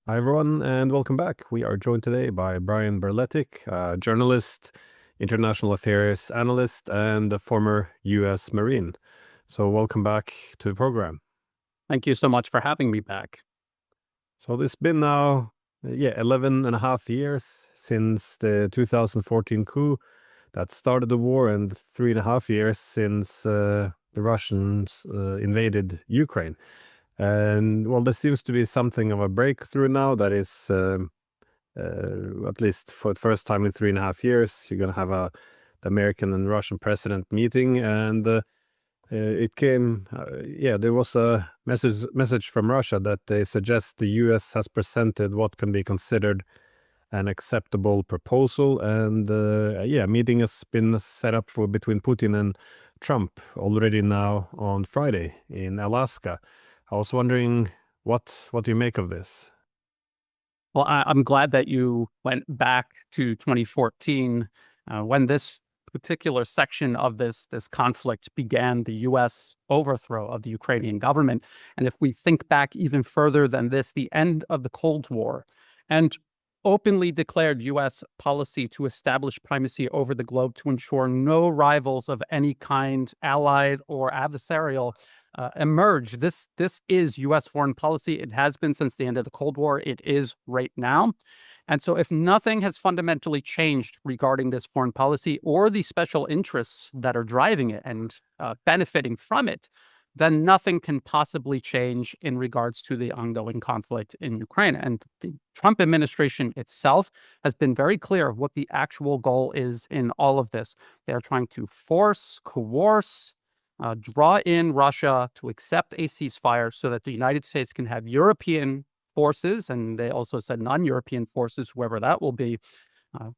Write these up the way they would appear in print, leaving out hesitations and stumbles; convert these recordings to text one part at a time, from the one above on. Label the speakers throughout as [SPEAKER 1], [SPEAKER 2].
[SPEAKER 1] Hi, everyone, and welcome back. We are joined today by Brian Berletic, journalist, international affairs analyst, and a former U.S. Marine. So welcome back to the program.
[SPEAKER 2] Thank you so much for having me back.
[SPEAKER 1] So it's been now, 11 and a half years since the 2014 coup that started the war, and 3.5 years since the Russians invaded Ukraine. And well, there seems to be something of a breakthrough now that is at least for the first time in 3.5 years, you're going to have the American and Russian president meeting. And it came, there was a message from Russia that they suggest the US has presented what can be considered an acceptable proposal. And meeting has been set up for between Putin and Trump already now on Friday in Alaska. I was wondering what you make of this.
[SPEAKER 2] Well, I'm glad that you went back to 2014 when this particular section of this conflict began, the U.S. overthrow of the Ukrainian government. And if we think back even further than this, the end of the Cold War and openly declared U.S. policy to establish primacy over the globe to ensure no rivals of any kind, allied or adversarial, emerge. This is U.S. foreign policy. It has been since the end of the Cold War. It is right now. And so if nothing has fundamentally changed regarding this foreign policy or the special interests that are driving it and benefiting from it, then nothing can possibly change in regards to the ongoing conflict in Ukraine. And the Trump administration itself has been very clear what the actual goal is in all of this. They're trying to force, coerce, draw in Russia to accept a ceasefire so that the United States can have European forces, and they also said non-European forces, whoever that will be,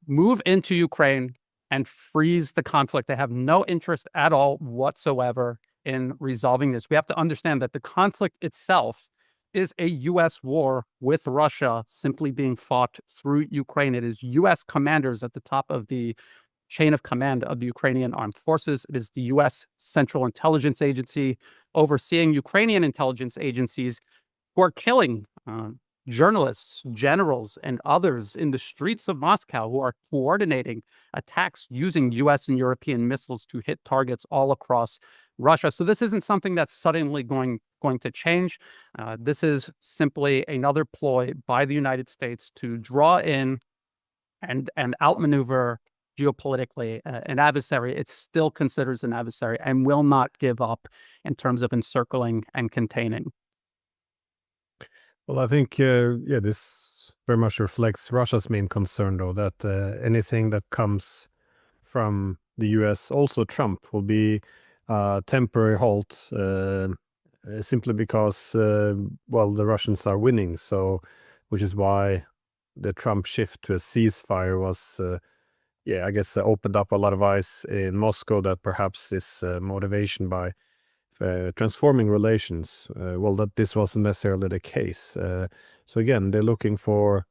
[SPEAKER 2] move into Ukraine and freeze the conflict. They have no interest at all whatsoever in resolving this. We have to understand that the conflict itself is a U.S. war with Russia simply being fought through Ukraine. It is U.S. commanders at the top of the chain of command of the Ukrainian armed forces. It is the U.S. Central Intelligence Agency overseeing Ukrainian intelligence agencies who are killing journalists, generals, and others in the streets of Moscow who are coordinating attacks using U.S. and European missiles to hit targets all across Russia. So this isn't something that's suddenly going to change. This is simply another ploy by the United States to draw in and outmaneuver geopolitically an adversary it still considers an adversary and will not give up in terms of encircling and containing.
[SPEAKER 1] Well, I think, this very much reflects Russia's main concern, though, that anything that comes from the US, also Trump, will be a temporary halt, simply because, the Russians are winning. So, which is why the Trump shift to a ceasefire was, I guess, opened up a lot of eyes in Moscow that perhaps this motivation by transforming relations, that this wasn't necessarily the case. So again, they're looking for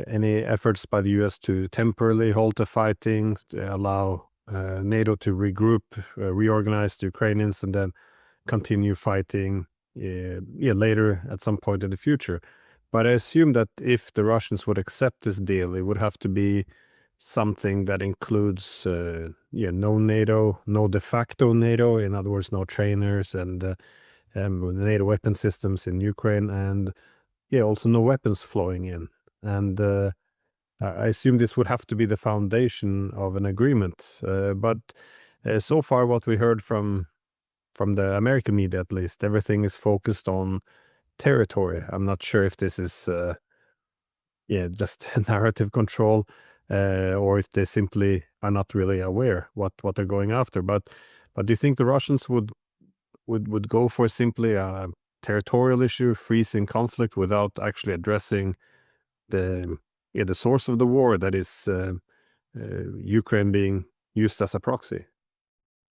[SPEAKER 1] any efforts by the US to temporarily halt the fighting, to allow NATO to regroup, reorganize the Ukrainians, and then continue fighting later at some point in the future. But I assume that if the Russians would accept this deal, it would have to be something that includes no NATO, no de facto NATO, in other words, no trainers and NATO weapon systems in Ukraine, and also no weapons flowing in. And I assume this would have to be the foundation of an agreement. But so far, what we heard from the American media, at least, everything is focused on territory. I'm not sure if this is just narrative control, or if they simply are not really aware what they're going after. But do you think the Russians would go for simply a territorial issue, freezing conflict, without actually addressing the source of the war, that is Ukraine being used as a proxy?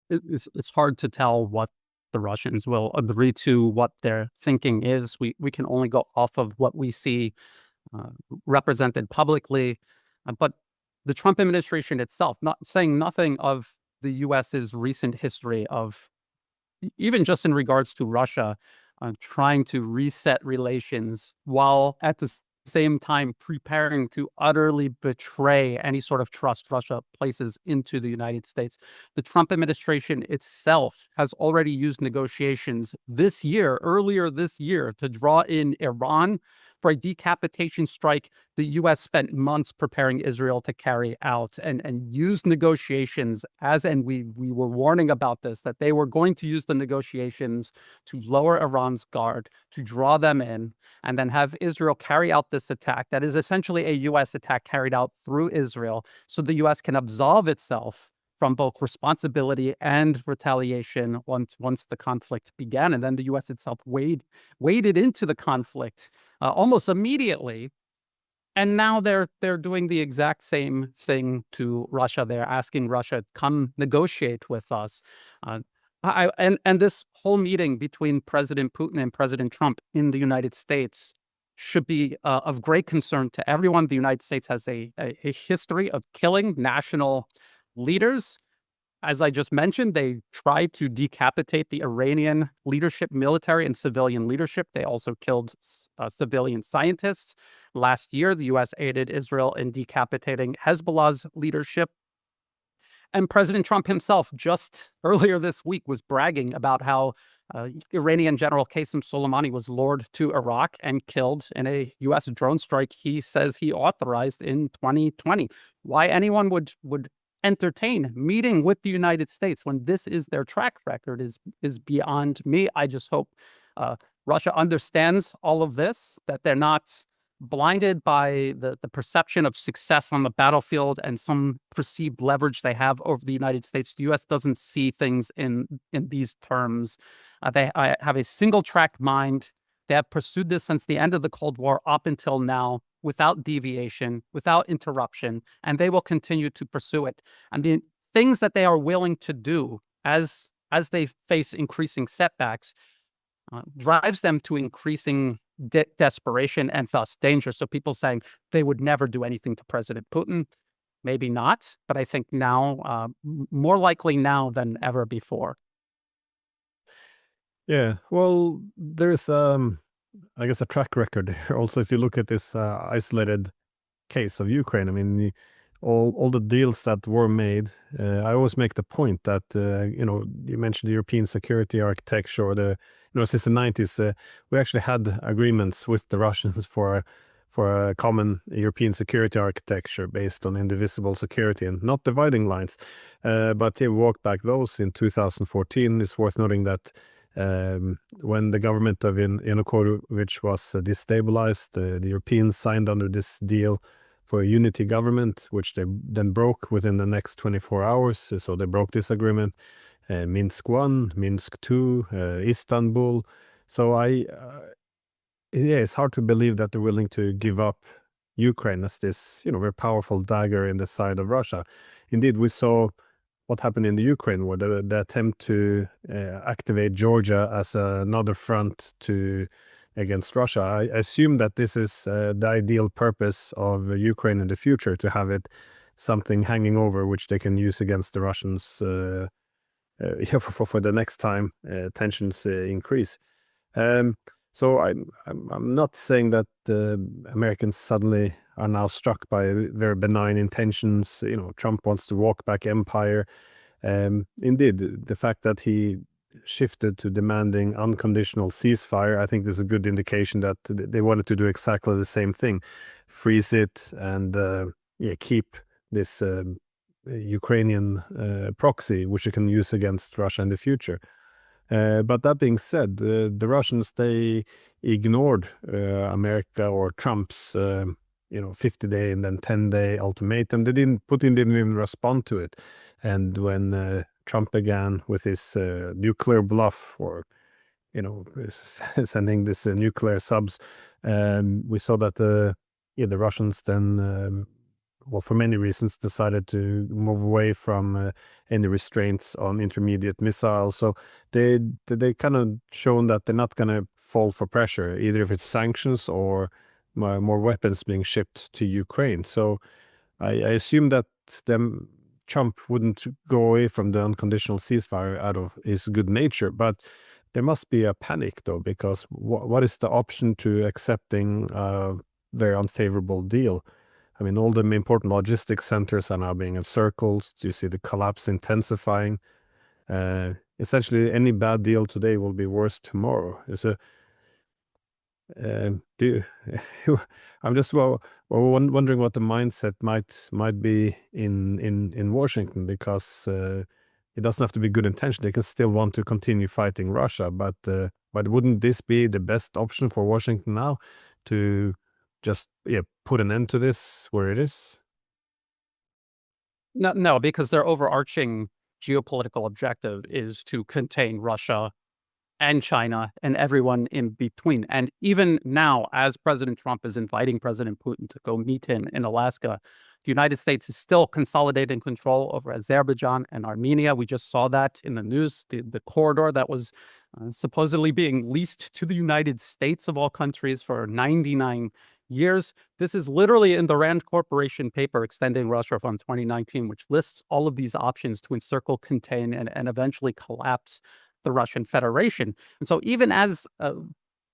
[SPEAKER 2] It's hard to tell what the Russians will agree to, what their thinking is. We can only go off of what we see represented publicly. But the Trump administration itself, not saying nothing of the U.S.'s recent history of, even just in regards to Russia, trying to reset relations while at the same time preparing to utterly betray any sort of trust Russia places into the United States. The Trump administration itself has already used negotiations this year, earlier this year, to draw in Iran for a decapitation strike the U.S. spent months preparing Israel to carry out, and used negotiations and we were warning about this, that they were going to use the negotiations to lower Iran's guard, to draw them in, and then have Israel carry out this attack that is essentially a U.S. attack carried out through Israel, so the U.S. can absolve itself from both responsibility and retaliation once the conflict began. And then the U.S. itself waded into the conflict almost immediately. And now they're doing the exact same thing to Russia. They're asking Russia, come negotiate with us. And this whole meeting between President Putin and President Trump in the United States should be of great concern to everyone. The United States has a history of killing national leaders. As I just mentioned, they tried to decapitate the Iranian leadership, military and civilian leadership. They also killed civilian scientists. Last year, the U.S. aided Israel in decapitating Hezbollah's leadership. And President Trump himself, just earlier this week, was bragging about how Iranian General Qasem Soleimani was lured to Iraq and killed in a U.S. drone strike he says he authorized in 2020. Why anyone would entertain meeting with the United States when this is their track record is beyond me. I just hope Russia understands all of this, that they're not blinded by the perception of success on the battlefield and some perceived leverage they have over the United States. The U.S. doesn't see things in these terms. They have a single-track mind. They have pursued this since the end of the Cold War up until now, without deviation, without interruption, and they will continue to pursue it. And the things that they are willing to do as they face increasing setbacks drives them to increasing desperation and thus danger. So people saying they would never do anything to President Putin, maybe not, but I think now, more likely now than ever before.
[SPEAKER 1] Yeah, well, there's I guess a track record here. Also, if you look at this isolated case of Ukraine, I mean, all the deals that were made, I always make the point that you mentioned the European security architecture, or since the 90s, we actually had agreements with the Russians for a common European security architecture based on indivisible security and not dividing lines. But they walked back those in 2014. It's worth noting that when the government of Yanukovych was destabilized, the Europeans signed under this deal for a unity government, which they then broke within the next 24 hours. So they broke this agreement. Minsk 1, Minsk 2, Istanbul. So it's hard to believe that they're willing to give up Ukraine as this, very powerful dagger in the side of Russia. Indeed, we saw what happened in the Ukraine war, the attempt to activate Georgia as another front against Russia. I assume that this is the ideal purpose of Ukraine in the future, to have it something hanging over which they can use against the Russians for the next time tensions increase. So I'm not saying that Americans suddenly are now struck by very benign intentions. Trump wants to walk back empire. Indeed, the fact that he shifted to demanding unconditional ceasefire, I think there's a good indication that they wanted to do exactly the same thing, freeze it and keep this Ukrainian proxy, which you can use against Russia in the future. But that being said, the Russians, they ignored America or Trump's 50-day and then 10-day ultimatum. Putin didn't even respond to it. And when Trump began with his nuclear bluff, or sending this nuclear subs, we saw that the Russians then, for many reasons, decided to move away from any restraints on intermediate missiles. So they kind of shown that they're not going to fall for pressure, either if it's sanctions or more weapons being shipped to Ukraine. So I assume that Trump wouldn't go away from the unconditional ceasefire out of his good nature, but there must be a panic, though, because what is the option to accepting very unfavorable deal. I mean, all the important logistics centers are now being encircled. You see the collapse intensifying. Essentially, any bad deal today will be worse tomorrow. Do I'm just wondering what the mindset might be in Washington, because it doesn't have to be good intention. They can still want to continue fighting Russia, but wouldn't this be the best option for Washington now, to just put an end to this where it is?
[SPEAKER 2] No, because their overarching geopolitical objective is to contain Russia and China and everyone in between. And even now, as President Trump is inviting President Putin to go meet him in Alaska, the United States is still consolidating control over Azerbaijan and Armenia. We just saw that in the news, the corridor that was supposedly being leased to the United States of all countries for 99 years. This is literally in the Rand Corporation paper extending Russia from 2019, which lists all of these options to encircle, contain, and eventually collapse the Russian Federation. And so even as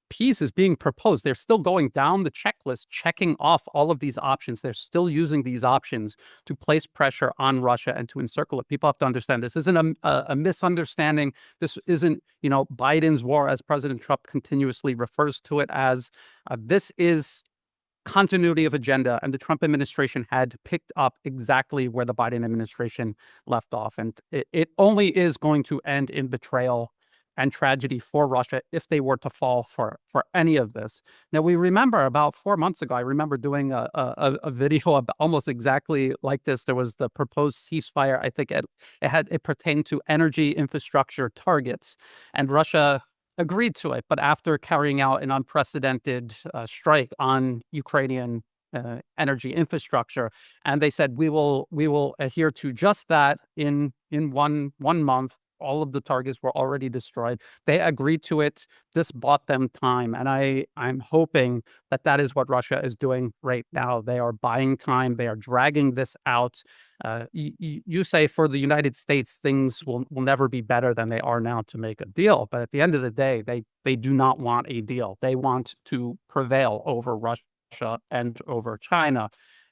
[SPEAKER 2] peace is being proposed, they're still going down the checklist, checking off all of these options. They're still using these options to place pressure on Russia and to encircle it. People have to understand this isn't a misunderstanding. This isn't, Biden's war, as President Trump continuously refers to it as. This is continuity of agenda, and the Trump administration had picked up exactly where the Biden administration left off. And it only is going to end in betrayal and tragedy for Russia if they were to fall for any of this. Now, we remember about 4 months ago, I remember doing a video almost exactly like this. There was the proposed ceasefire. I think it pertained to energy infrastructure targets, and Russia agreed to it, but after carrying out an unprecedented strike on Ukrainian energy infrastructure, and they said we will adhere to just that in one month. All of the targets were already destroyed. They agreed to it. This bought them time, and I'm hoping that is what Russia is doing right now. They are buying time. They are dragging this out. You say for the United States, things will never be better than they are now to make a deal. But at the end of the day, they do not want a deal. They want to prevail over Russia and over China.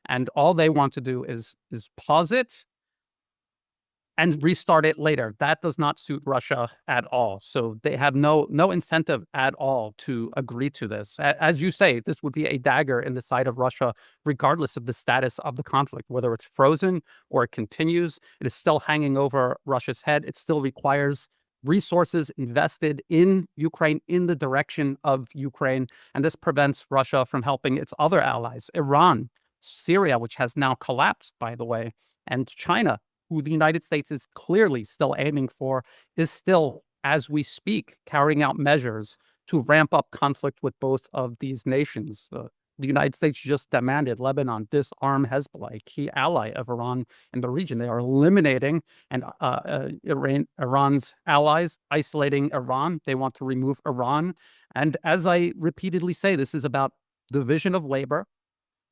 [SPEAKER 2] And all they want to do is pause it and restart it later. That does not suit Russia at all. So they have no incentive at all to agree to this. As you say, this would be a dagger in the side of Russia, regardless of the status of the conflict, whether it's frozen or it continues. It is still hanging over Russia's head. It still requires resources invested in Ukraine, in the direction of Ukraine. And this prevents Russia from helping its other allies, Iran, Syria, which has now collapsed, by the way, and China, who the United States is clearly still aiming for, is still, as we speak, carrying out measures to ramp up conflict with both of these nations. The United States just demanded Lebanon disarm Hezbollah, a key ally of Iran in the region. They are eliminating Iran's allies, isolating Iran. They want to remove Iran. And as I repeatedly say, this is about division of labor.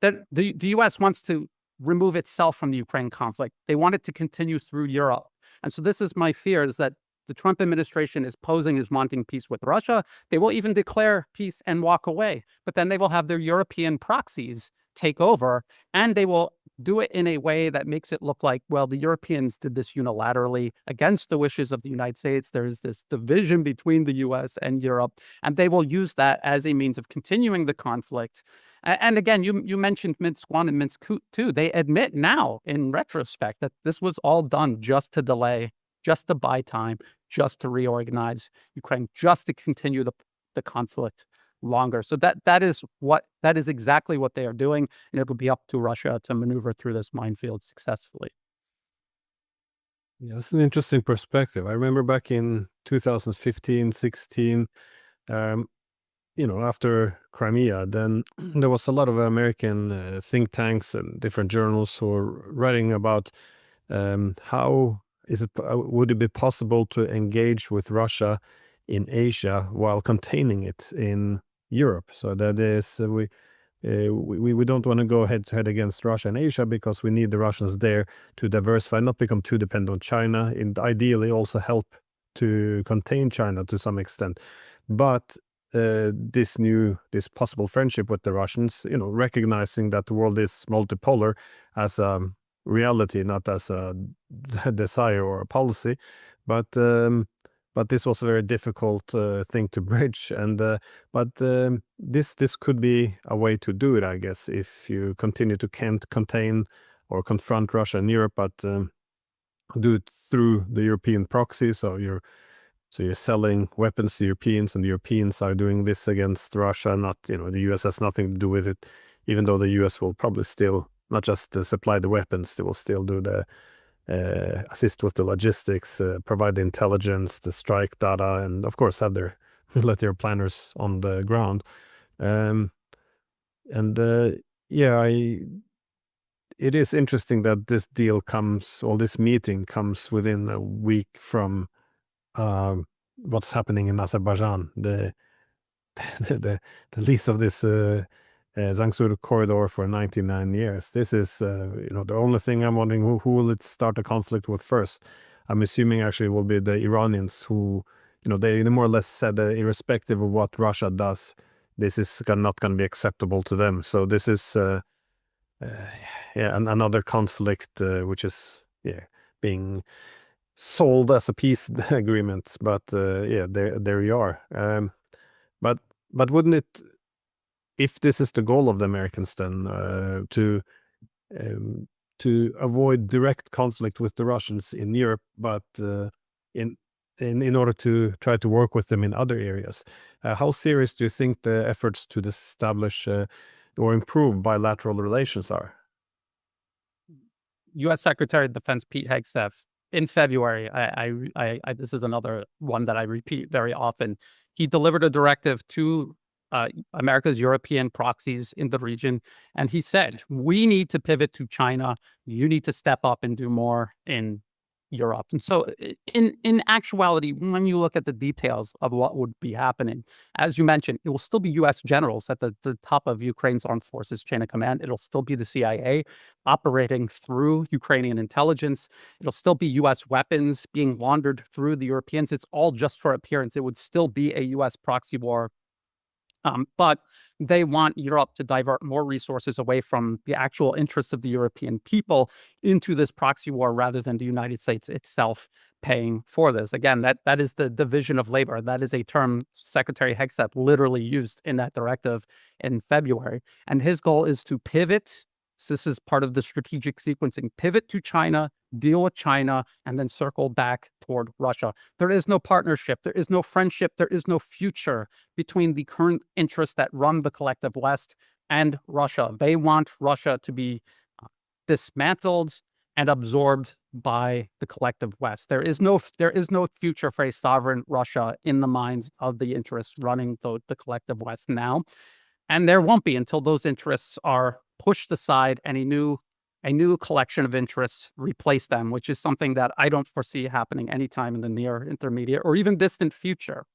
[SPEAKER 2] That the U.S. wants to remove itself from the Ukraine conflict. They want it to continue through Europe. And so this is my fear, is that the Trump administration is posing as wanting peace with Russia. They will even declare peace and walk away, but then they will have their European proxies take over, and they will do it in a way that makes it look like, well, the Europeans did this unilaterally against the wishes of the United States. There is this division between the US and Europe, and they will use that as a means of continuing the conflict. And again, you mentioned Minsk 1 and Minsk 2. They admit now, in retrospect, that this was all done just to delay, just to buy time, just to reorganize Ukraine, just to continue the conflict longer. So that is exactly what they are doing, and it'll be up to Russia to maneuver through this minefield successfully.
[SPEAKER 1] Yeah, that's an interesting perspective. I remember back in 2015, 16, after Crimea, then there was a lot of American think tanks and different journals who were writing about how would it be possible to engage with Russia in Asia while containing it in Europe. So that is, we don't want to go head to head against Russia and Asia, because we need the Russians there to diversify, not become too dependent on China, and ideally also help to contain China to some extent. But this possible friendship with the Russians, recognizing that the world is multipolar as a reality, not as a desire or a policy, but this was a very difficult thing to bridge, and this could be a way to do it, I guess, if you continue to can't contain or confront Russia in Europe, but do it through the European proxy. So you're selling weapons to Europeans, and the Europeans are doing this against Russia. Not, the US has nothing to do with it, even though the US will probably still not just supply the weapons, they will still do the assist with the logistics, provide the intelligence, the strike data, and of course have their military planners on the ground. It is interesting that this deal comes, or this meeting comes within a week from what's happening in Azerbaijan, the lease of this Zangsur corridor for 99 years. This is, the only thing I'm wondering, who will it start a conflict with first? I'm assuming actually it will be the Iranians who, they more or less said that irrespective of what Russia does, this is not going to be acceptable to them. So this is, another conflict which is, being sold as a peace agreement. But there you are. But wouldn't it, if this is the goal of the Americans, then to avoid direct conflict with the Russians in Europe, but in order to try to work with them in other areas, how serious do you think the efforts to establish or improve bilateral relations are?
[SPEAKER 2] U.S. Secretary of Defense Pete Hegseth in February, this is another one that I repeat very often. He delivered a directive to America's European proxies in the region, and he said, we need to pivot to China. You need to step up and do more in Europe. And so in actuality, when you look at the details of what would be happening, as you mentioned, it will still be U.S. generals at the top of Ukraine's armed forces chain of command. It'll still be the CIA operating through Ukrainian intelligence. It'll still be U.S. weapons being laundered through the Europeans. It's all just for appearance. It would still be a U.S. proxy war. But they want Europe to divert more resources away from the actual interests of the European people into this proxy war rather than the United States itself paying for this. Again, that is the division of labor. That is a term Secretary Hegseth literally used in that directive in February. And his goal is to pivot. So this is part of the strategic sequencing. Pivot to China, deal with China, and then circle back toward Russia. There is no partnership. There is no friendship. There is no future between the current interests that run the collective West and Russia. They want Russia to be dismantled and absorbed by the collective West. There is no future for a sovereign Russia in the minds of the interests running the collective West now. And there won't be until those interests are pushed aside and a new collection of interests replace them, which is something that I don't foresee happening anytime in the near, intermediate, or even distant future.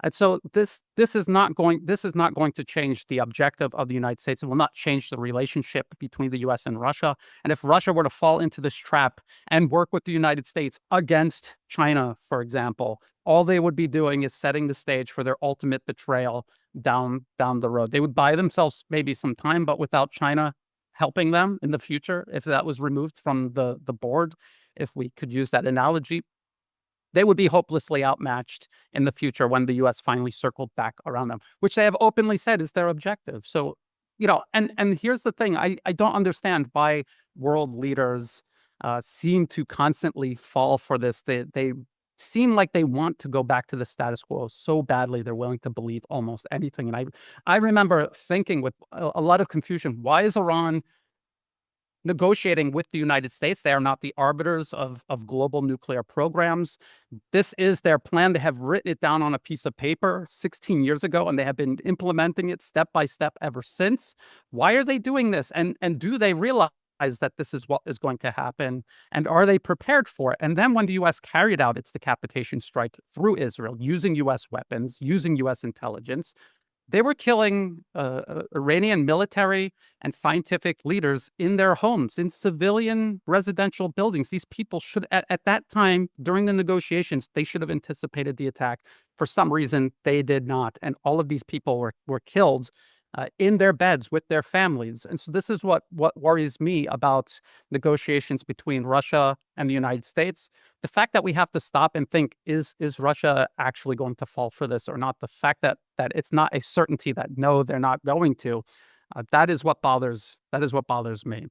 [SPEAKER 2] And so this is not going to change the objective of the United States. It will not change the relationship between the U.S. and Russia. And if Russia were to fall into this trap and work with the United States against China, for example, all they would be doing is setting the stage for their ultimate betrayal down the road. They would buy themselves maybe some time, but without China helping them in the future, if that was removed from the board, if we could use that analogy, they would be hopelessly outmatched in the future when the U.S. finally circled back around them, which they have openly said is their objective. So, and here's the thing. I don't understand why world leaders seem to constantly fall for this. They seem like they want to go back to the status quo so badly they're willing to believe almost anything. And I remember thinking with a lot of confusion, why is Iran negotiating with the United States? They are not the arbiters of global nuclear programs. This is their plan. They have written it down on a piece of paper 16 years ago, and they have been implementing it step by step ever since. Why are they doing this? And do they realize that this is what is going to happen? And are they prepared for it? And then when the U.S. carried out its decapitation strike through Israel, using U.S. weapons, using U.S. intelligence, They were killing Iranian military and scientific leaders in their homes, in civilian residential buildings. These people should, at that time, during the negotiations, they should have anticipated the attack. For some reason, they did not. And all of these people were killed in their beds with their families. And so this is what worries me about negotiations between Russia and the United States. The fact that we have to stop and think, is Russia actually going to fall for this or not? The fact that it's not a certainty that no, they're not going to. That is what bothers me.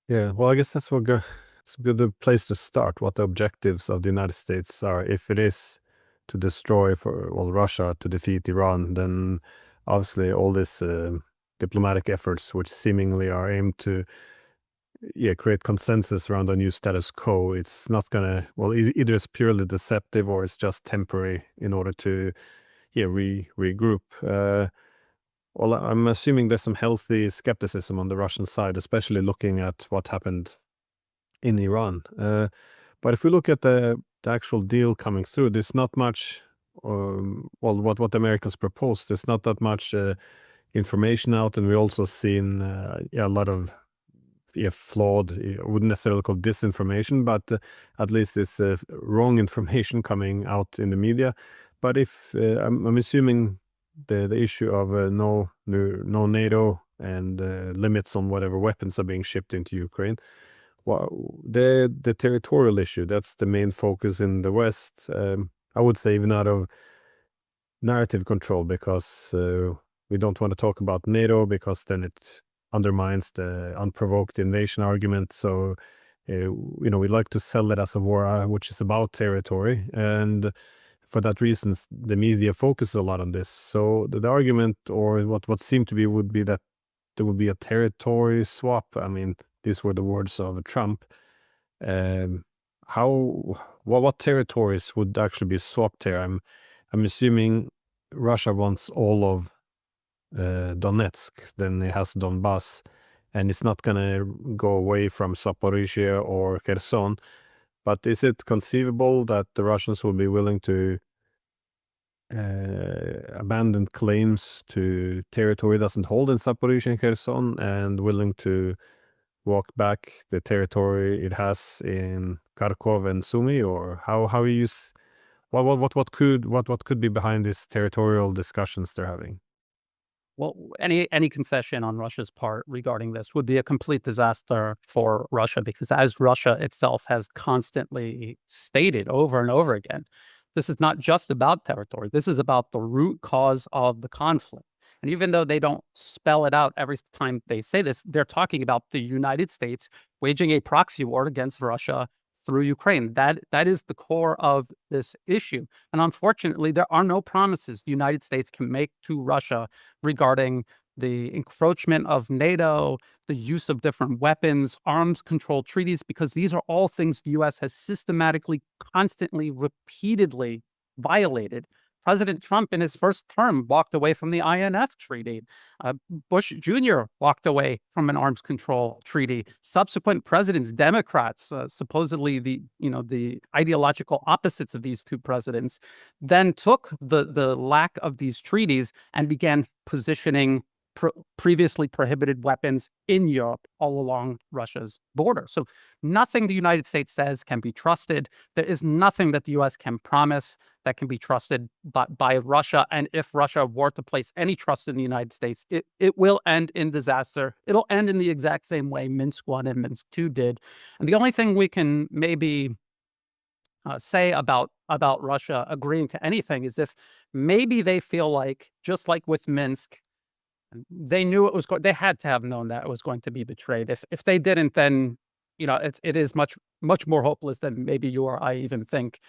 [SPEAKER 1] Yeah, well, I guess that's it's a good place to start. What the objectives of the United States are. If it is to destroy Russia, to defeat Iran, then obviously all these diplomatic efforts, which seemingly are aimed to create consensus around a new status quo, it's not gonna, either it's purely deceptive or it's just temporary in order to regroup. Well, I'm assuming there's some healthy skepticism on the Russian side, especially looking at what happened in Iran. But if we look at the actual deal coming through, there's not much, what the Americans proposed, there's not that much information out, and we also seen a lot of flawed, I wouldn't necessarily call disinformation, but at least it's wrong information coming out in the media. But if I'm assuming the issue of no NATO and limits on whatever weapons are being shipped into Ukraine, well, the territorial issue, that's the main focus in the West. I would say even out of narrative control, because we don't want to talk about NATO because then it undermines the unprovoked invasion argument. So, we like to sell it as a war which is about territory, and for that reason, the media focuses a lot on this. So the argument, or what seemed to be, would be that there would be a territory swap. I mean, these were the words of Trump. What territories would actually be swapped here? I'm assuming Russia wants all of Donetsk, then it has Donbass, and it's not gonna go away from Zaporizhia or Kherson. But is it conceivable that the Russians will be willing to abandon claims to territory it doesn't hold in Zaporizhia and Kherson, and willing to walk back the territory it has in Kharkov and Sumy? Or how you what could be behind these territorial discussions they're having?
[SPEAKER 2] Well, any concession on Russia's part regarding this would be a complete disaster for Russia, because as Russia itself has constantly stated over and over again, this is not just about territory. This is about the root cause of the conflict. And even though they don't spell it out every time they say this, they're talking about the United States waging a proxy war against Russia through Ukraine. That is the core of this issue. And unfortunately, there are no promises the United States can make to Russia regarding the encroachment of NATO, the use of different weapons, arms control treaties, because these are all things the US has systematically, constantly, repeatedly violated. President Trump, in his first term, walked away from the INF treaty. Bush Jr. walked away from an arms control treaty. Subsequent presidents, Democrats, supposedly the ideological opposites of these two presidents, then took the lack of these treaties and began positioning previously prohibited weapons in Europe all along Russia's border. So nothing the United States says can be trusted. There is nothing that the US can promise that can be trusted by Russia. And if Russia were to place any trust in the United States, it will end in disaster. It'll end in the exact same way Minsk I and Minsk II did. And the only thing we can maybe say about Russia agreeing to anything is if maybe they feel like, just like with Minsk, they knew it was they had to have known that it was going to be betrayed. If they didn't, then it is much more hopeless than maybe you or I even think.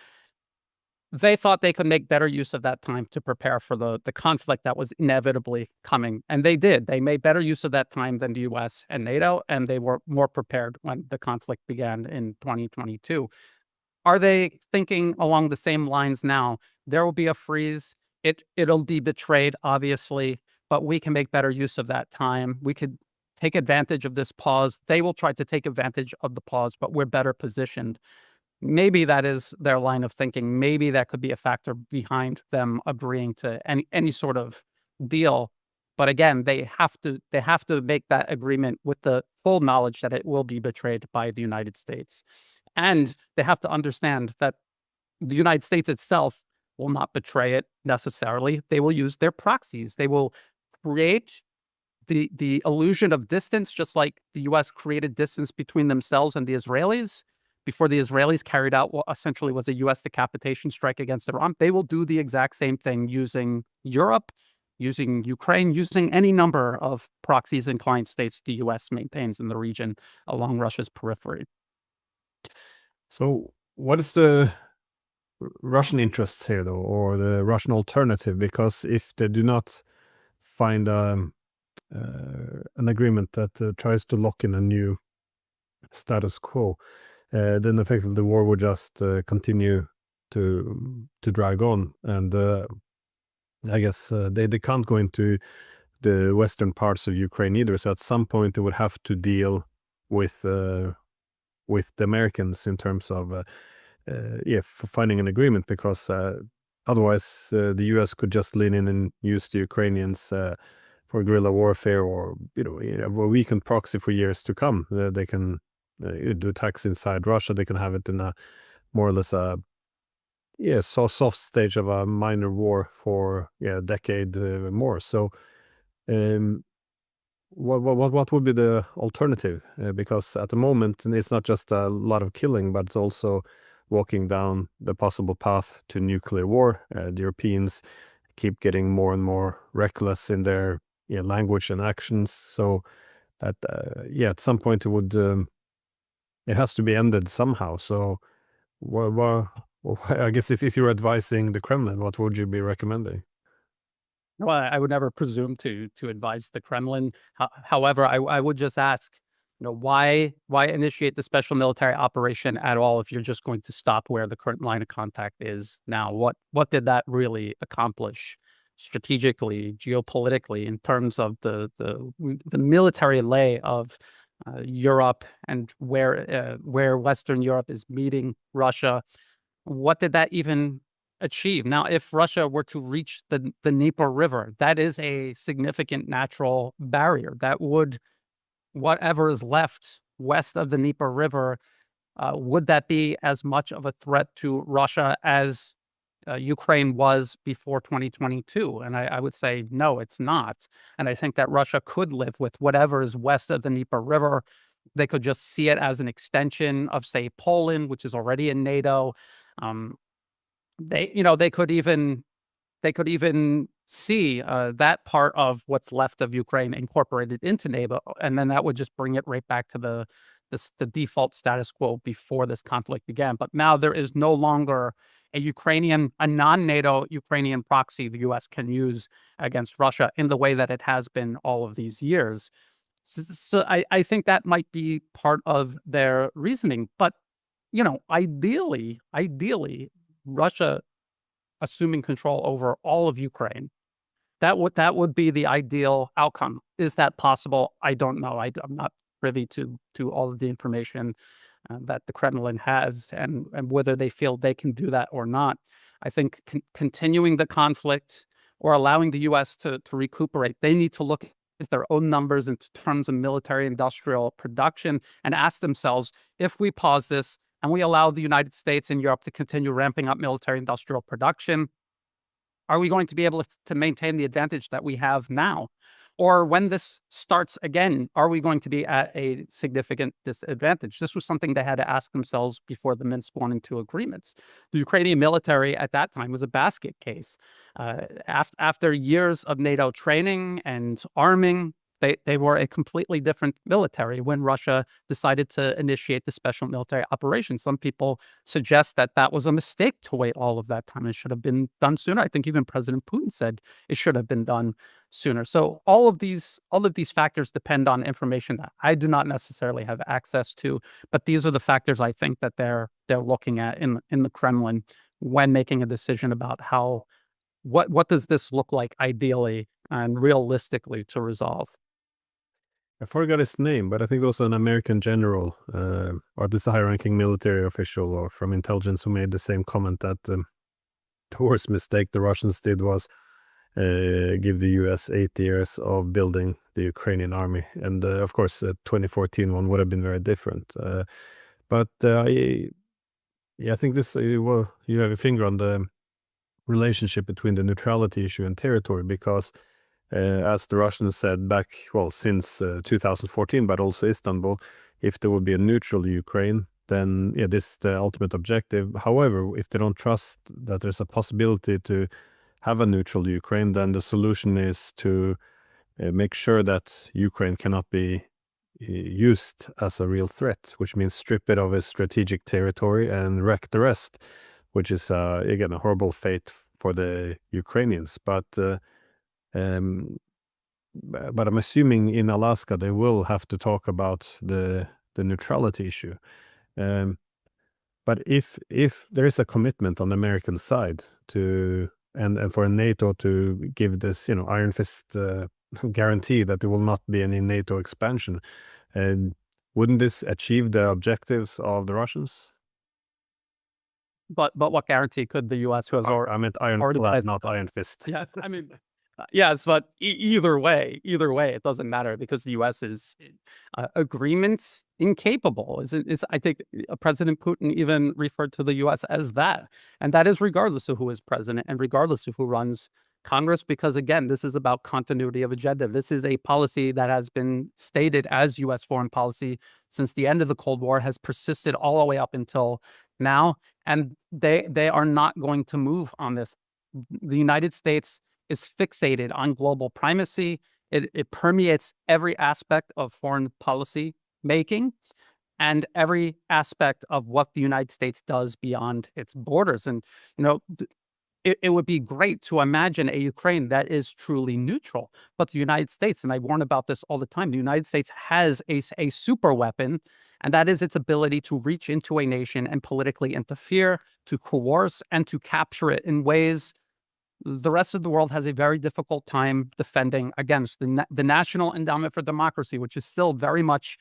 [SPEAKER 2] They thought they could make better use of that time to prepare for the conflict that was inevitably coming, and they did. They made better use of that time than the US and NATO, and they were more prepared when the conflict began in 2022. Are they thinking along the same lines now? There will be a freeze. It'll be betrayed, obviously, but we can make better use of that time. We could take advantage of this pause. They will try to take advantage of the pause, but we're better positioned. maybe that is their line of thinking. Maybe that could be a factor behind them agreeing to any sort of deal. But again, they have to make that agreement with the full knowledge that it will be betrayed by the United States. And they have to understand that the United States itself will not betray it necessarily. They will use their proxies. They will create the illusion of distance, just like the US created distance between themselves and the Israelis before the Israelis carried out what essentially was a US decapitation strike against Iran. They will do the exact same thing using Europe, using Ukraine, using any number of proxies and client states the US maintains in the region along Russia's periphery.
[SPEAKER 1] So, what is the Russian interests here, though, or the Russian alternative? Because if they do not find an agreement that tries to lock in a new status quo, then effectively the war would just continue to drag on, and I guess they can't go into the western parts of Ukraine either. So at some point they would have to deal with the Americans in terms of finding an agreement, because otherwise the US could just lean in and use the Ukrainians for guerrilla warfare, or a weakened proxy for years to come. They can do attacks inside Russia. They can have it in a more or less a soft stage of a minor war for a decade more. So what would be the alternative? Because at the moment it's not just a lot of killing, but it's also walking down the possible path to nuclear war. The Europeans keep getting more and more reckless in their language and actions. So at some point it has to be ended somehow. So I guess if you're advising the Kremlin, what would you be recommending?
[SPEAKER 2] Well, I would never presume to advise the Kremlin. However, I would just ask, why initiate the special military operation at all if you're just going to stop where the current line of contact is now? What did that really accomplish strategically, geopolitically, in terms of the military lay of Europe and where Western Europe is meeting Russia? What did that even achieve? Now, if Russia were to reach the Dnieper River, that is a significant natural barrier that would, whatever is left west of the Dnieper River, would that be as much of a threat to Russia as Ukraine was before 2022? And I would say, no, it's not. And I think that Russia could live with whatever is west of the Dnieper River. They could just see it as an extension of, say, Poland, which is already in NATO. Um, they could even see that part of what's left of Ukraine incorporated into NATO, and then that would just bring it right back to the default status quo before this conflict began. But now there is no longer a non-NATO Ukrainian proxy the U.S. can use against Russia in the way that it has been all of these years. So I think that might be part of their reasoning. But ideally, Russia assuming control over all of Ukraine, that would be the ideal outcome. Is that possible? I don't know. I'm not privy to all of the information that the Kremlin has, and whether they feel they can do that or not. I think continuing the conflict or allowing the U.S. to recuperate, they need to look at their own numbers in terms of military industrial production and ask themselves, if we pause this and we allow the United States and Europe to continue ramping up military industrial production, are we going to be able to maintain the advantage that we have now? Or when this starts again, are we going to be at a significant disadvantage? This was something they had to ask themselves before the Minsk 1 and 2 agreements. The Ukrainian military at that time was a basket case. After years of NATO training and arming, they were a completely different military when Russia decided to initiate the special military operation. Some people suggest that that was a mistake to wait all of that time. It should have been done sooner. I think even President Putin said it should have been done sooner. So all of these factors depend on information that I do not necessarily have access to, but these are the factors I think that they're looking at in the Kremlin when making a decision about what does this look like ideally and realistically to resolve.
[SPEAKER 1] I forgot his name, but I think it was an American general, or this high-ranking military official or from intelligence, who made the same comment that the worst mistake the Russians did was give the US 8 years of building the Ukrainian army. And of course, 2014 one would have been very different. But I think this, well, you have a finger on the relationship between the neutrality issue and territory, because as the Russians said back, well, since 2014, but also Istanbul, if there would be a neutral Ukraine, then this is the ultimate objective. However, if they don't trust that there's a possibility to have a neutral Ukraine, then the solution is to make sure that Ukraine cannot be used as a real threat, which means strip it of its strategic territory and wreck the rest, which is, again, a horrible fate for the Ukrainians. But I'm assuming in Alaska they will have to talk about the neutrality issue. But if there is a commitment on the American side to and for NATO to give this, iron fist guarantee that there will not be any NATO expansion, wouldn't this achieve the objectives of the Russians?
[SPEAKER 2] But what guarantee could the U.S., who has
[SPEAKER 1] I meant
[SPEAKER 2] already
[SPEAKER 1] ironclad, not iron fist.
[SPEAKER 2] Yes, I mean, yes, but either way, it doesn't matter, because the U.S. is agreement incapable. I think President Putin even referred to the U.S. as that, and that is regardless of who is president and regardless of who runs Congress, because again, this is about continuity of agenda. This is a policy that has been stated as U.S. foreign policy since the end of the Cold War, has persisted all the way up until now, and they are not going to move on this. The United States is fixated on global primacy. It permeates every aspect of foreign policy making and every aspect of what the United States does beyond its borders. And, it would be great to imagine a Ukraine that is truly neutral. But the United States, and I warn about this all the time, the United States has a super weapon, and that is its ability to reach into a nation and politically interfere, to coerce, and to capture it in ways the rest of the world has a very difficult time defending against. The National Endowment for Democracy, which is still very much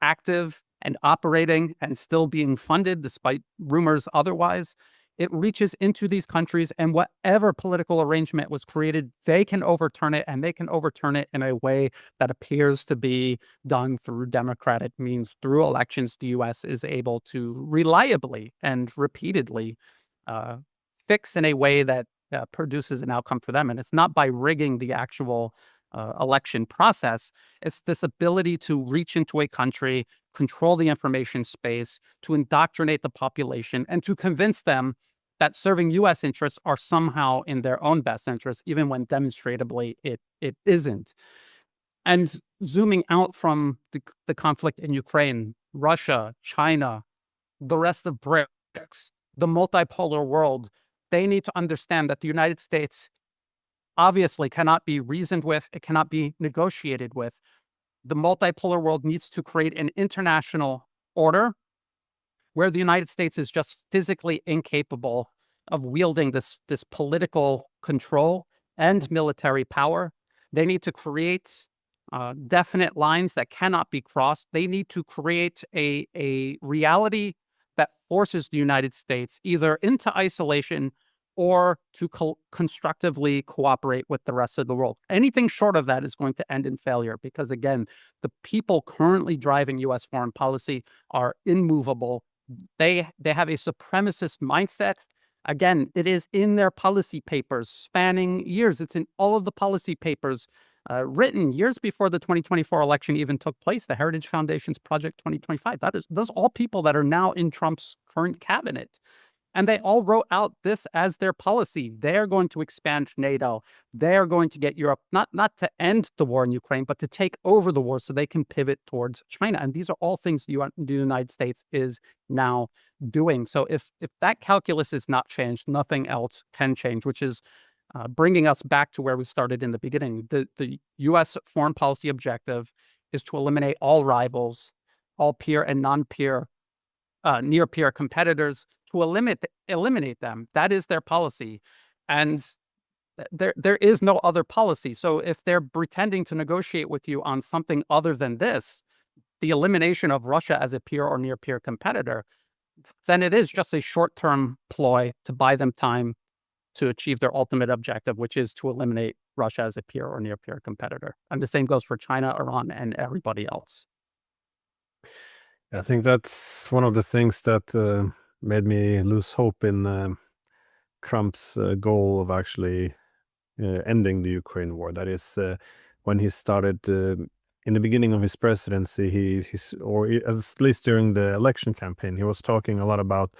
[SPEAKER 2] active and operating and still being funded despite rumors otherwise, it reaches into these countries, and whatever political arrangement was created, they can overturn it, and they can overturn it in a way that appears to be done through democratic means. Through elections, the U.S. is able to reliably and repeatedly fix in a way that produces an outcome for them. And it's not by rigging the actual election process. It's this ability to reach into a country, control the information space, to indoctrinate the population, and to convince them that serving U.S. interests are somehow in their own best interests, even when demonstrably it isn't. And zooming out from the conflict in Ukraine, Russia, China, the rest of BRICS, the multipolar world, they need to understand that the United States obviously cannot be reasoned with, it cannot be negotiated with. The multipolar world needs to create an international order where the United States is just physically incapable of wielding this political control and military power. They need to create definite lines that cannot be crossed. They need to create a reality that forces the United States either into isolation or to constructively cooperate with the rest of the world. Anything short of that is going to end in failure, because again, the people currently driving U.S. foreign policy are immovable. They have a supremacist mindset. Again, it is in their policy papers spanning years. It's in all of the policy papers written years before the 2024 election even took place. The Heritage Foundation's Project 2025. Those are all people that are now in Trump's current cabinet. And they all wrote out this as their policy. They're going to expand NATO. They're going to get Europe, not to end the war in Ukraine, but to take over the war so they can pivot towards China. And these are all things the United States is now doing. So if that calculus is not changed, nothing else can change, which is bringing us back to where we started in the beginning. The U.S. foreign policy objective is to eliminate all rivals, all peer and non-peer, near-peer competitors, to eliminate them. That is their policy. And there is no other policy. So if they're pretending to negotiate with you on something other than this, the elimination of Russia as a peer or near peer competitor, then it is just a short-term ploy to buy them time to achieve their ultimate objective, which is to eliminate Russia as a peer or near peer competitor. And the same goes for China, Iran, and everybody else.
[SPEAKER 1] I think that's one of the things that made me lose hope in Trump's goal of actually ending the Ukraine war. That is, when he started in the beginning of his presidency, at least during the election campaign, he was talking a lot about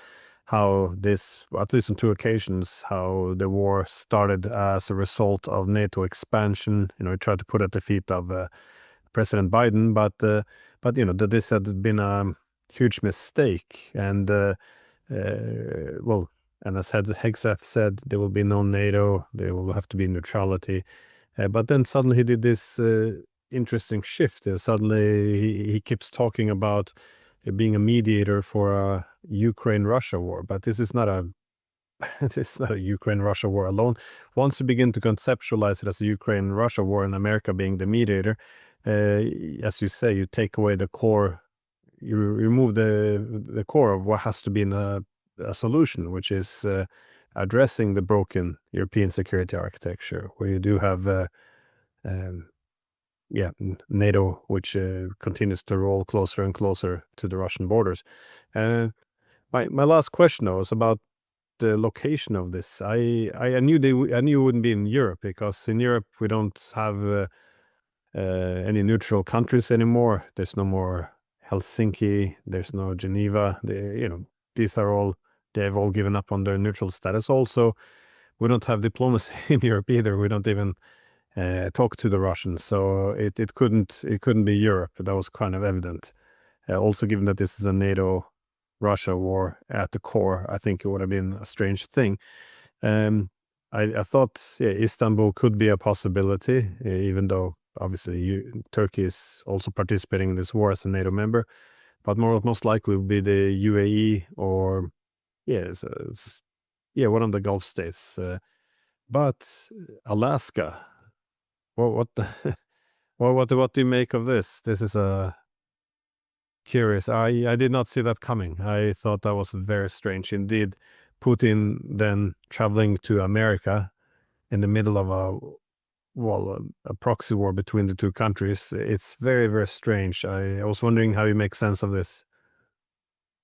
[SPEAKER 1] how this, at least on two occasions, how the war started as a result of NATO expansion. He tried to put at the feet of President Biden, but that this had been a huge mistake, and well, and as Hegseth said, there will be no NATO, there will have to be neutrality. But then suddenly he did this interesting shift. Suddenly he keeps talking about being a mediator for a Ukraine-Russia war. But this is not a this is not a Ukraine-Russia war alone. Once you begin to conceptualize it as a Ukraine-Russia war and America being the mediator, as you say, you take away the core, you remove the core of what has to be in a solution, which is addressing the broken European security architecture, where you do have NATO, which continues to roll closer and closer to the Russian borders. My last question, though, is about the location of this. I knew it wouldn't be in Europe, because in Europe we don't have any neutral countries anymore. There's no more Helsinki. There's no Geneva. They've all given up on their neutral status. Also, we don't have diplomacy in Europe either. We don't even talk to the Russians. So it couldn't be Europe. That was kind of evident. Also, given that this is a NATO-Russia war at the core, I think it would have been a strange thing. I thought Istanbul could be a possibility, even though obviously Turkey is also participating in this war as a NATO member. But most likely would be the UAE or one of the Gulf states. But Alaska, what do you make of this? This is curious. I did not see that coming. I thought that was very strange indeed. Putin then traveling to America in the middle of a proxy war between the two countries. It's very, very strange. I was wondering how you make sense of this.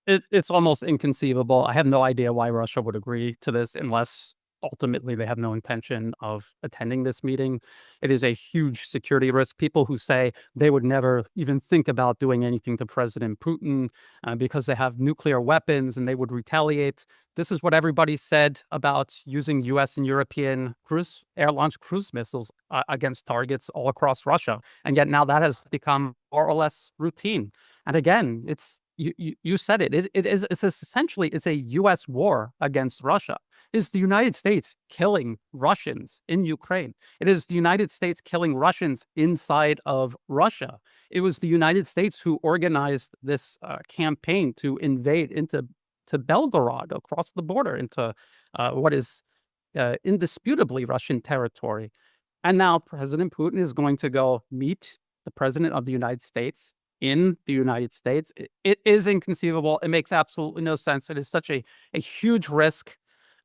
[SPEAKER 2] It's almost inconceivable. I have no idea why Russia would agree to this unless ultimately they have no intention of attending this meeting. It is a huge security risk. People who say they would never even think about doing anything to President Putin because they have nuclear weapons and they would retaliate. This is what everybody said about using US and European air-launched cruise missiles against targets all across Russia. And yet now that has become more or less routine. And again, you said it. It's essentially a U.S. war against Russia. It is the United States killing Russians in Ukraine. It is the United States killing Russians inside of Russia. It was the United States who organized this campaign to invade into Belgorod, across the border, into what is indisputably Russian territory. And now President Putin is going to go meet the president of the United States in the United States. It is inconceivable. It makes absolutely no sense. It is such a huge risk.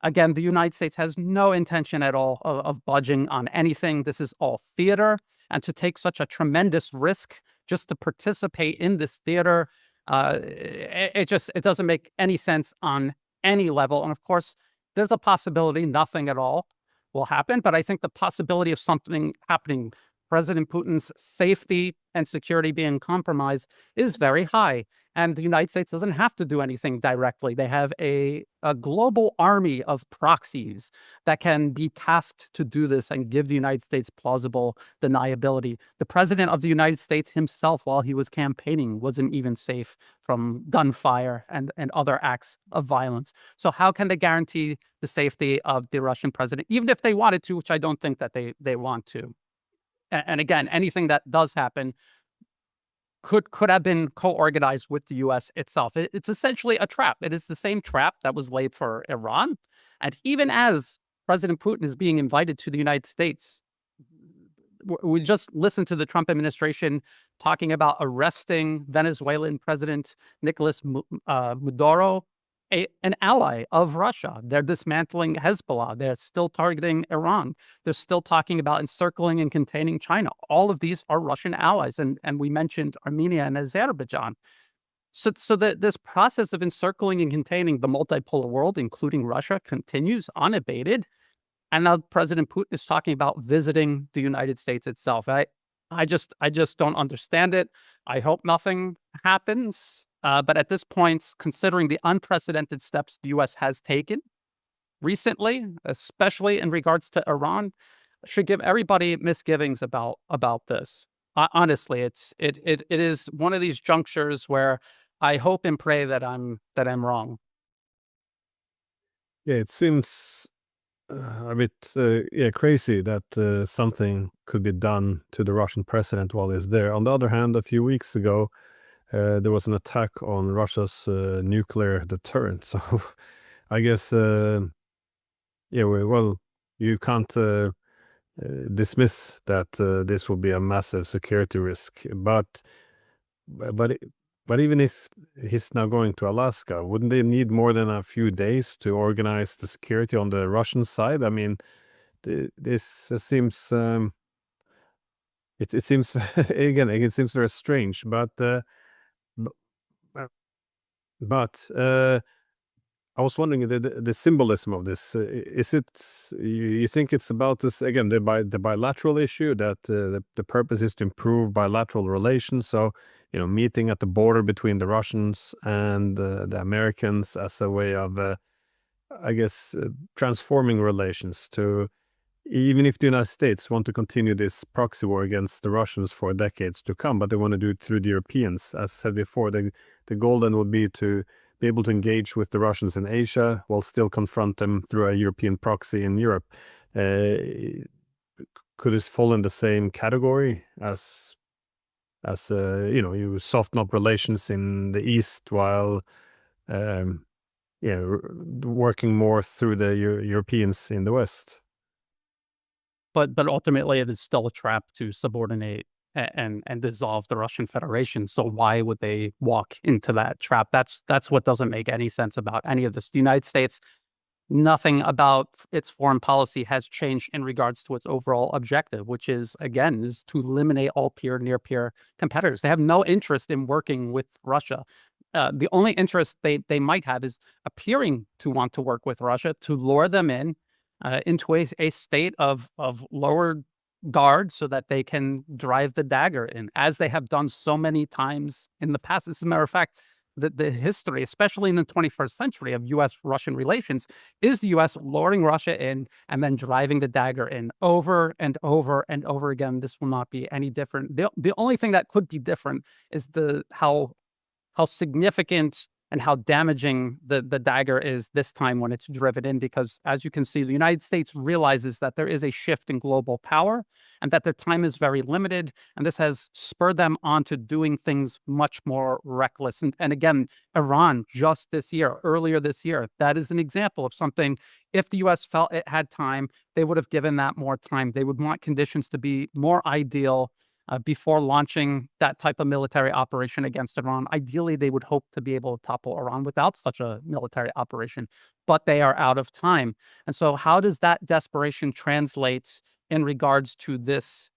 [SPEAKER 2] Again, the United States has no intention at all of budging on anything. This is all theater. And to take such a tremendous risk just to participate in this theater, it doesn't make any sense on any level. And of course, there's a possibility nothing at all will happen. But I think the possibility of something happening, President Putin's safety and security being compromised, is very high. And the United States doesn't have to do anything directly. They have a global army of proxies that can be tasked to do this and give the United States plausible deniability. The president of the United States himself, while he was campaigning, wasn't even safe from gunfire and other acts of violence. So how can they guarantee the safety of the Russian president, even if they wanted to, which I don't think that they want to? And again, anything that does happen could have been co-organized with the U.S. itself. It's essentially a trap. It is the same trap that was laid for Iran. And even as President Putin is being invited to the United States. We just listened to the Trump administration talking about arresting Venezuelan President Nicolas Maduro, an ally of Russia. They're dismantling Hezbollah. They're still targeting Iran. They're still talking about encircling and containing China. All of these are Russian allies. And we mentioned Armenia and Azerbaijan. So this process of encircling and containing the multipolar world, including Russia, continues unabated. And now President Putin is talking about visiting the United States itself. I just don't understand it. I hope nothing happens. But at this point, considering the unprecedented steps the U.S. has taken recently, especially in regards to Iran, should give everybody misgivings about this. Honestly, it is one of these junctures where I hope and pray that I'm wrong.
[SPEAKER 1] Yeah, it seems a bit crazy that something could be done to the Russian president while he's there. On the other hand, a few weeks ago, there was an attack on Russia's nuclear deterrent. So I guess, well, you can't dismiss that this will be a massive security risk. But even if he's now going to Alaska, wouldn't they need more than a few days to organize the security on the Russian side? I mean, this seems it seems again it seems very strange, but b- I was wondering the symbolism of this. Is it you think it's about this again the bilateral issue that the purpose is to improve bilateral relations? So meeting at the border between the Russians and the Americans as a way of I guess transforming relations to. Even if the United States want to continue this proxy war against the Russians for decades to come, but they want to do it through the Europeans. As I said before, the goal then would be to be able to engage with the Russians in Asia while still confront them through a European proxy in Europe. Could this fall in the same category as you soften up relations in the East while working more through the Europeans in the West?
[SPEAKER 2] But ultimately, it is still a trap to subordinate and dissolve the Russian Federation. So why would they walk into that trap? That's what doesn't make any sense about any of this. The United States, nothing about its foreign policy has changed in regards to its overall objective, which is to eliminate all peer, near peer competitors. They have no interest in working with Russia. The only interest they might have is appearing to want to work with Russia to lure them into a state of lower guard so that they can drive the dagger in, as they have done so many times in the past. As a matter of fact, the history, especially in the 21st century, of U.S.-Russian relations is the U.S. luring Russia in and then driving the dagger in over and over and over again. This will not be any different. The only thing that could be different is how significant and how damaging the dagger is this time when it's driven in, because as you can see, the United States realizes that there is a shift in global power and that their time is very limited. And this has spurred them on to doing things much more reckless. And again, Iran just earlier this year, that is an example of something. If the U.S. felt it had time, they would have given that more time. They would want conditions to be more ideal before launching that type of military operation against Iran. Ideally, they would hope to be able to topple Iran without such a military operation, but they are out of time. And so how does that desperation translate in regards to this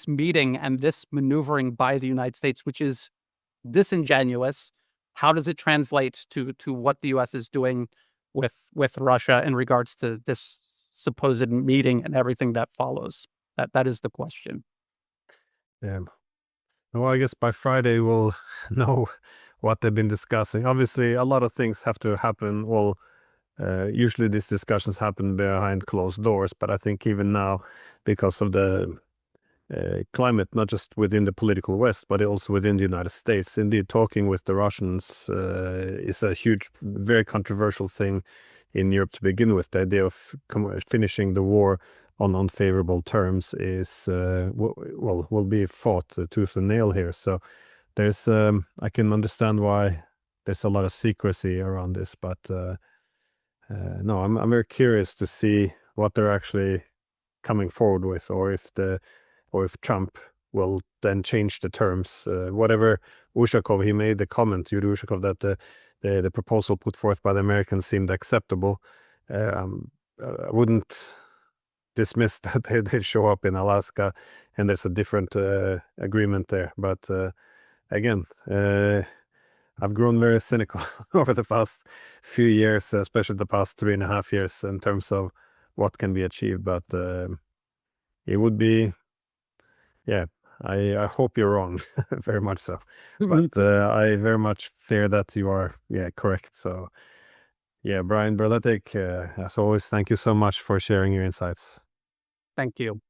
[SPEAKER 2] meeting and this maneuvering by the United States, which is disingenuous? How does it translate to what the U.S. is doing with Russia in regards to this supposed meeting and everything that follows? That is the question.
[SPEAKER 1] Yeah. Well, I guess by Friday we'll know what they've been discussing. Obviously, a lot of things have to happen. Well, usually these discussions happen behind closed doors, but I think even now, because of the climate, not just within the political West, but also within the United States, indeed, talking with the Russians is a huge, very controversial thing in Europe to begin with. The idea of finishing the war on unfavorable terms is will be fought tooth and nail here. So there's I can understand why there's a lot of secrecy around this, but no, I'm very curious to see what they're actually coming forward with, or if Trump will then change the terms. Whatever Ushakov, he made the comment, Yuri Ushakov, that the proposal put forth by the Americans seemed acceptable. I wouldn't dismiss that they show up in Alaska and there's a different agreement there. But again, I've grown very cynical over the past few years, especially the past 3.5 years, in terms of what can be achieved. But it would be, yeah, I hope you're wrong, very much so. But I very much fear that you are, correct. So, yeah, Brian Berletic, as always, thank you so much for sharing your insights.
[SPEAKER 2] Thank you.